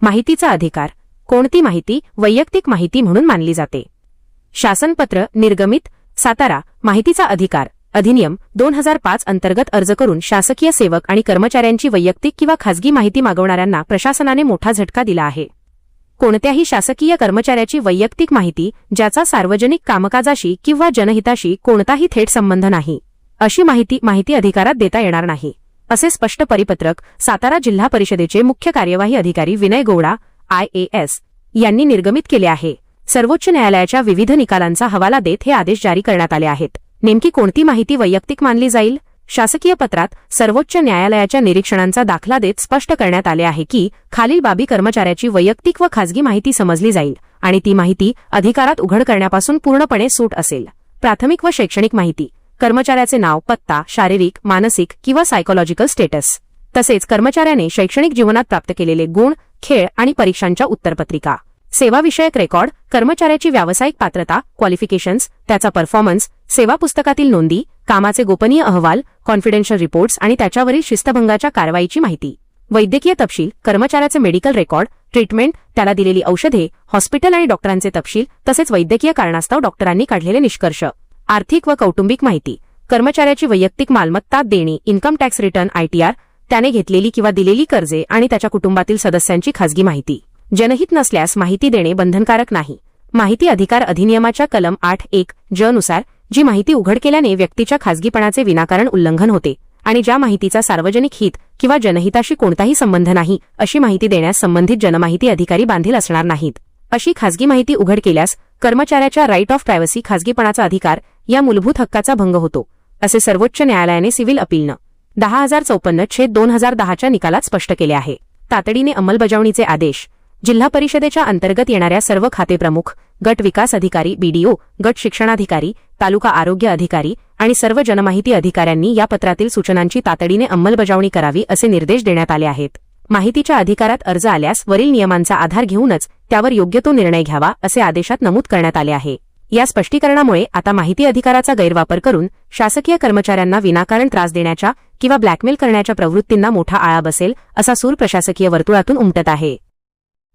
माहितीचा अधिकार. कोणती माहिती वैयक्तिक माहिती म्हणून मानली जाते? शासनपत्र निर्गमित सातारा माहितीचा अधिकार अधिनियम 2005 अंतर्गत अर्ज करून शासकीय सेवक आणि कर्मचाऱ्यांची वैयक्तिक किंवा खासगी माहिती मागवणाऱ्यांना प्रशासनाने मोठा झटका दिला आहे. कोणत्याही शासकीय कर्मचाऱ्याची वैयक्तिक माहिती ज्याचा सार्वजनिक कामकाजाशी किंवा जनहिताशी कोणताही थेट संबंध नाही अशी माहिती अधिकारात देता येणार नाही, असे स्पष्ट परिपत्रक सातारा जिल्हा परिषदेचे मुख्य कार्यवाही अधिकारी विनय गौडा IAS यांनी निर्गमित केले आहे. सर्वोच्च न्यायालयाच्या विविध निकालांचा हवाला देत हे आदेश जारी करण्यात आले आहेत. नेमकी कोणती माहिती वैयक्तिक मानली जाईल? शासकीय पत्रात सर्वोच्च न्यायालयाच्या निरीक्षणांचा दाखला देत स्पष्ट करण्यात आले आहे की खालील बाबी कर्मचाऱ्याची वैयक्तिक व खासगी माहिती समजली जाईल आणि ती माहिती अधिकारात उघड करण्यापासून पूर्णपणे सूट असेल. प्राथमिक व शैक्षणिक माहिती. कर्मचाऱ्याचे नाव, पत्ता, शारीरिक, मानसिक किंवा सायकोलॉजिकल स्टेटस, तसेच कर्मचाऱ्याने शैक्षणिक जीवनात प्राप्त केलेले गुण, खेळ आणि परीक्षांच्या उत्तरपत्रिका. सेवाविषयक रेकॉर्ड. कर्मचाऱ्याची व्यावसायिक पात्रता, क्वालिफिकेशन्स, त्याचा परफॉर्मन्स, सेवा पुस्तकातील नोंदी, कामाचे गोपनीय अहवाल, कॉन्फिडेन्शियल रिपोर्ट्स आणि त्याच्यावरील शिस्तभंगाच्या कारवाईची माहिती. वैद्यकीय तपशील. कर्मचाऱ्याचे मेडिकल रेकॉर्ड, ट्रीटमेंट, त्याला दिलेली औषधे, हॉस्पिटल आणि डॉक्टरांचे तपशील, तसेच वैद्यकीय कारणास्तव डॉक्टरांनी काढलेले निष्कर्ष. आर्थिक व कौटुंबिक माहिती. कर्मचाऱ्याची वैयक्तिक मालमत्ता, देणी, इन्कम टॅक्स रिटर्न, ITR, त्याने घेतलेली किंवा दिलेली कर्जे आणि त्याच्या कुटुंबातील सदस्यांची खासगी माहिती. जनहित नसल्यास माहिती देणे बंधनकारक नाही. माहिती अधिकार अधिनियमाच्या कलम 8(1) ज नुसार जी माहिती उघड केल्याने व्यक्तीच्या खासगीपणाचे विनाकारण उल्लंघन होते आणि ज्या माहितीचा सार्वजनिक हित किंवा जनहिताशी कोणताही संबंध नाही अशी माहिती देण्यास संबंधित जनमाहिती अधिकारी बांधील असणार नाहीत. अशी खासगी माहिती उघड केल्यास कर्मचाऱ्याच्या राईट ऑफ प्रायव्हसी खासगीपणाचा अधिकार या मूलभूत हक्काचा भंग होतो, असे सर्वोच्च न्यायालयाने सिव्हिल अपील नं 10,054/2010 च्या निकालात स्पष्ट केले आहे. तातडीने अंमलबजावणीचे आदेश. जिल्हा परिषदेच्या अंतर्गत येणाऱ्या सर्व खाते प्रमुख, गट विकास अधिकारी, BDO, गट शिक्षणाधिकारी, तालुका आरोग्य अधिकारी आणि सर्व जनमाहिती अधिकाऱ्यांनी या पत्रातील सूचनांची तातडीने अंमलबजावणी करावी असे निर्देश देण्यात आले आहेत. माहितीच्या अधिकारात अर्ज आल्यास वरील नियमांचा आधार घेऊनच त्यावर योग्य तो निर्णय घ्यावा असे आदेशात नमूद करण्यात आले आहे. या स्पष्टीकरणामुळे आता माहिती अधिकाराचा गैरवापर करून शासकीय कर्मचाऱ्यांना विनाकारण त्रास देण्याच्या किंवा ब्लॅकमेल करण्याच्या प्रवृत्तींना मोठा आळा बसेल असा सूर प्रशासकीय वर्तुळातून उमटत आहे.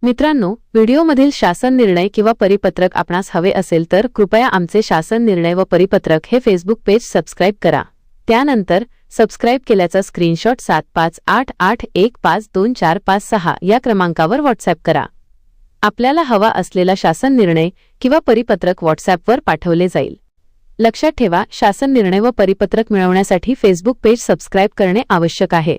मित्रांनो, व्हिडिओमधील शासन निर्णय किंवा परिपत्रक आपणास हवे असेल तर कृपया आमचे शासन निर्णय व परिपत्रक हे फेसबुक पेज सबस्क्राईब करा. त्यानंतर सबस्क्राईब केल्याचा स्क्रीनशॉट 7588152456 या क्रमांकावर व्हॉट्सअप करा. आपल्याला हवा असलेला शासन निर्णय किंवा परिपत्रक व्हॉट्सअपवर पाठवले जाईल. लक्षात ठेवा, शासन निर्णय व परिपत्रक मिळवण्यासाठी फेसबुक पेज सबस्क्राईब करणे आवश्यक आहे.